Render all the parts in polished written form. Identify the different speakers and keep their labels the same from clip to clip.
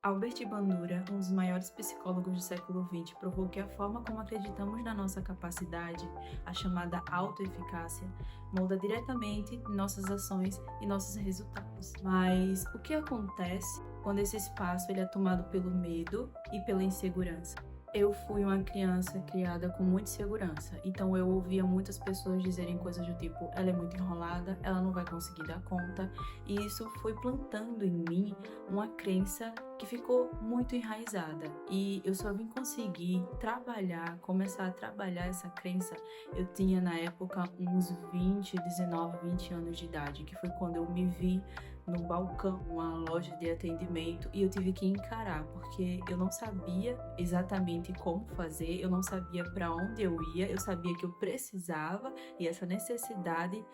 Speaker 1: Albert Bandura, um dos maiores psicólogos do século XX, provou que a forma como acreditamos na nossa capacidade, a chamada autoeficácia, molda diretamente nossas ações e nossos resultados. Mas o que acontece quando esse espaço ele é tomado pelo medo e pela insegurança? Eu fui uma criança criada com muita insegurança, então eu ouvia muitas pessoas dizerem coisas do tipo, ela é muito enrolada, ela não vai conseguir dar conta, e isso foi plantando em mim uma crença que ficou muito enraizada. E eu só vim conseguir começar a trabalhar essa crença, eu tinha na época uns 19, 20 anos de idade, que foi quando eu me vi no balcão, uma loja de atendimento, e eu tive que encarar, porque eu não sabia exatamente como fazer, eu não sabia para onde eu ia, eu sabia que eu precisava e essa necessidade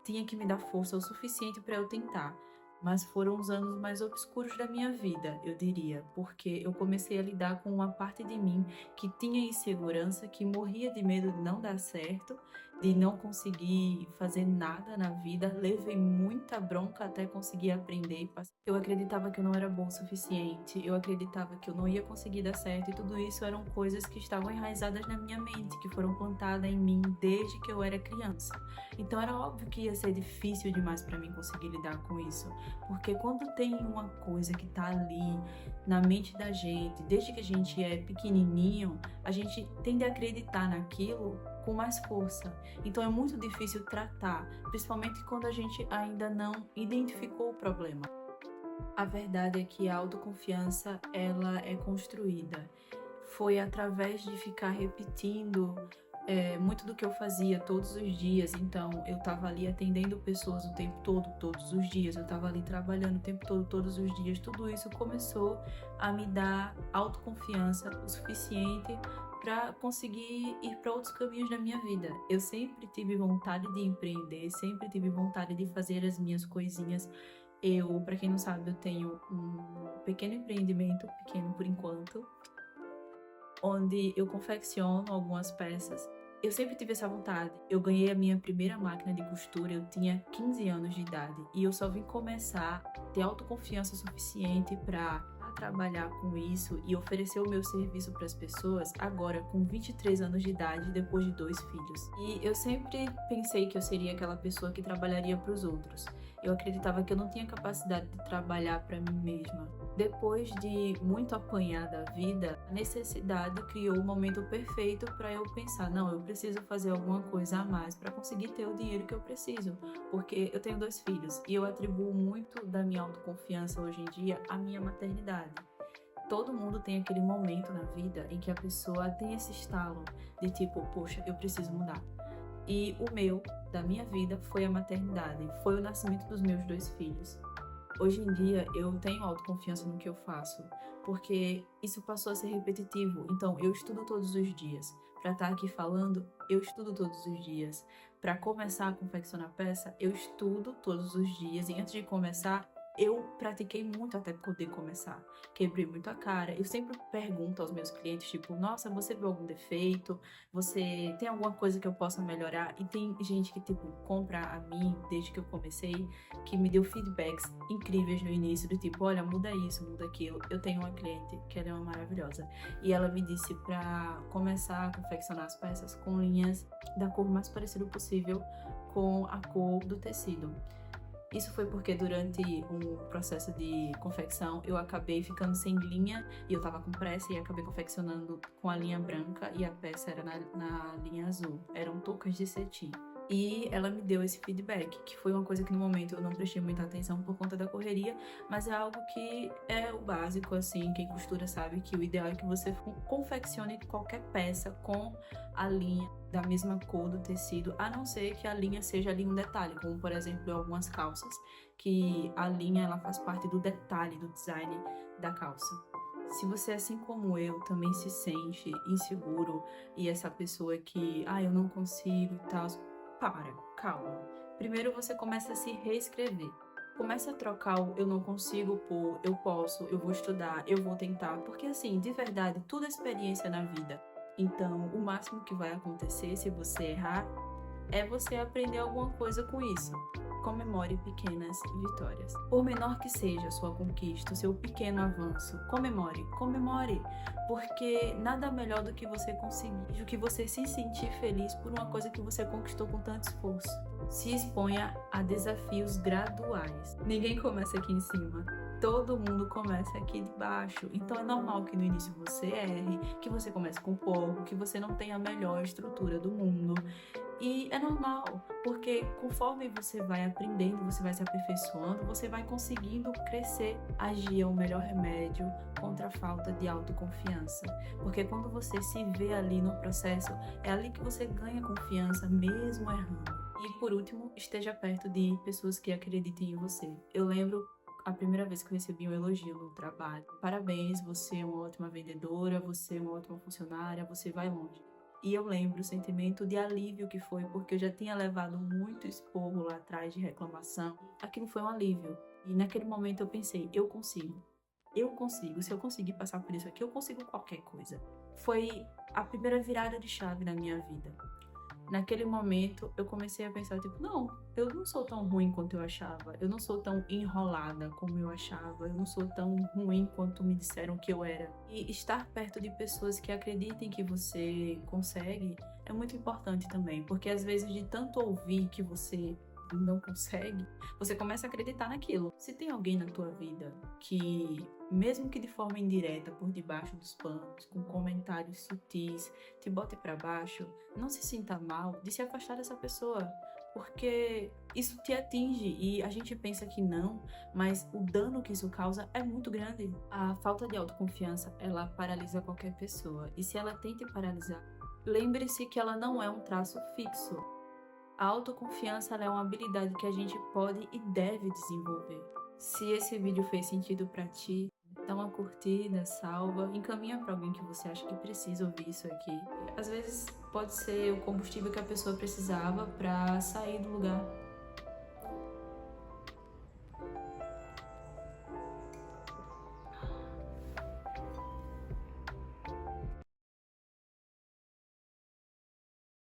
Speaker 1: tinha que me dar força o suficiente para eu tentar. Mas foram os anos mais obscuros da minha vida, eu diria, porque eu comecei a lidar com uma parte de mim que tinha insegurança, que morria de medo de não dar certo, de não conseguir fazer nada na vida. Levei muita bronca até conseguir aprender. Eu acreditava que eu não era bom o suficiente, eu acreditava que eu não ia conseguir dar certo, e tudo isso eram coisas que estavam enraizadas na minha mente, que foram plantadas em mim desde que eu era criança. Então era óbvio que ia ser difícil demais para mim conseguir lidar com isso. Porque quando tem uma coisa que tá ali na mente da gente, desde que a gente é pequenininho, a gente tende a acreditar naquilo com mais força. Então é muito difícil tratar, principalmente quando a gente ainda não identificou o problema. A verdade é que a autoconfiança, ela é construída. Foi através de ficar repetindo muito do que eu fazia todos os dias. Então eu estava ali atendendo pessoas o tempo todo, todos os dias, eu estava ali trabalhando o tempo todo, todos os dias. Tudo isso começou a me dar autoconfiança o suficiente para conseguir ir para outros caminhos na minha vida. Eu sempre tive vontade de empreender, sempre tive vontade de fazer as minhas coisinhas. Para quem não sabe, eu tenho um pequeno empreendimento, pequeno por enquanto, onde eu confecciono algumas peças. Eu sempre tive essa vontade. Eu ganhei a minha primeira máquina de costura, eu tinha 15 anos de idade, e eu só vim começar a ter autoconfiança suficiente para trabalhar com isso e oferecer o meu serviço para as pessoas agora com 23 anos de idade, depois de 2 filhos. E eu sempre pensei que eu seria aquela pessoa que trabalharia para os outros. Eu acreditava que eu não tinha capacidade de trabalhar para mim mesma. Depois de muito apanhar da vida, a necessidade criou o momento perfeito para eu pensar, não, eu preciso fazer alguma coisa a mais para conseguir ter o dinheiro que eu preciso, porque eu tenho 2 filhos e eu atribuo muito da minha autoconfiança hoje em dia à minha maternidade. Todo mundo tem aquele momento na vida em que a pessoa tem esse estalo de tipo, poxa, eu preciso mudar. E da minha vida, foi a maternidade, foi o nascimento dos meus 2 filhos. Hoje em dia, eu tenho autoconfiança no que eu faço, porque isso passou a ser repetitivo. Então, eu estudo todos os dias. Para estar aqui falando, eu estudo todos os dias. Para começar a confeccionar peça, eu estudo todos os dias. E antes de começar, eu pratiquei muito até poder começar. Quebrei muito a cara. Eu sempre pergunto aos meus clientes, tipo, nossa, você viu algum defeito? Você tem alguma coisa que eu possa melhorar? E tem gente que, tipo, compra a mim desde que eu comecei, que me deu feedbacks incríveis no início, do tipo, olha, muda isso, muda aquilo. Eu tenho uma cliente que ela é uma maravilhosa. E ela me disse pra começar a confeccionar as peças com linhas da cor mais parecida possível com a cor do tecido. Isso foi porque durante um processo de confecção eu acabei ficando sem linha e eu tava com pressa e acabei confeccionando com a linha branca e a peça era na linha azul. Eram toucas de cetim. E ela me deu esse feedback, que foi uma coisa que no momento eu não prestei muita atenção por conta da correria, mas é algo que é o básico, assim, quem costura sabe que o ideal é que você confeccione qualquer peça com a linha da mesma cor do tecido, a não ser que a linha seja ali um detalhe, como por exemplo em algumas calças, que a linha ela faz parte do detalhe do design da calça. Se você, assim como eu, também se sente inseguro e essa pessoa que, eu não consigo e tal, calma. Primeiro você começa a se reescrever. Comece a trocar o eu não consigo por eu posso, eu vou estudar, eu vou tentar, porque assim, de verdade, tudo é experiência na vida. Então, o máximo que vai acontecer se você errar é você aprender alguma coisa com isso. Comemore pequenas vitórias. Por menor que seja a sua conquista, o seu pequeno avanço, comemore, comemore, porque nada melhor do que você conseguir, do que você se sentir feliz por uma coisa que você conquistou com tanto esforço. Se exponha a desafios graduais. Ninguém começa aqui em cima. Todo mundo começa aqui de baixo. Então é normal que no início você erre, que você comece com pouco, que você não tenha a melhor estrutura do mundo. E é normal, porque conforme você vai aprendendo, você vai se aperfeiçoando, você vai conseguindo crescer. Agir é o melhor remédio contra a falta de autoconfiança. Porque quando você se vê ali no processo, é ali que você ganha confiança, mesmo errando. E por último, esteja perto de pessoas que acreditem em você. Eu lembro a primeira vez que eu recebi um elogio no trabalho. Parabéns, você é uma ótima vendedora, você é uma ótima funcionária, você vai longe. E eu lembro o sentimento de alívio que foi, porque eu já tinha levado muito esporro lá atrás de reclamação. Aquilo foi um alívio. E naquele momento eu pensei, eu consigo. Eu consigo. Se eu conseguir passar por isso aqui, eu consigo qualquer coisa. Foi a primeira virada de chave na minha vida. Naquele momento, eu comecei a pensar, tipo, não, eu não sou tão ruim quanto eu achava. Eu não sou tão enrolada como eu achava. Eu não sou tão ruim quanto me disseram que eu era. E estar perto de pessoas que acreditem que você consegue é muito importante também. Porque às vezes, de tanto ouvir que você não consegue, você começa a acreditar naquilo. Se tem alguém na tua vida que, mesmo que de forma indireta, por debaixo dos panos, com comentários sutis, te bote pra baixo, não se sinta mal de se afastar dessa pessoa, porque isso te atinge e a gente pensa que não, mas o dano que isso causa é muito grande. A falta de autoconfiança, ela paralisa qualquer pessoa, e se ela tenta paralisar, lembre-se que ela não é um traço fixo. A autoconfiança é uma habilidade que a gente pode e deve desenvolver. Se esse vídeo fez sentido para ti, dá uma curtida, salva, encaminha para alguém que você acha que precisa ouvir isso aqui. Às vezes pode ser o combustível que a pessoa precisava para sair do lugar.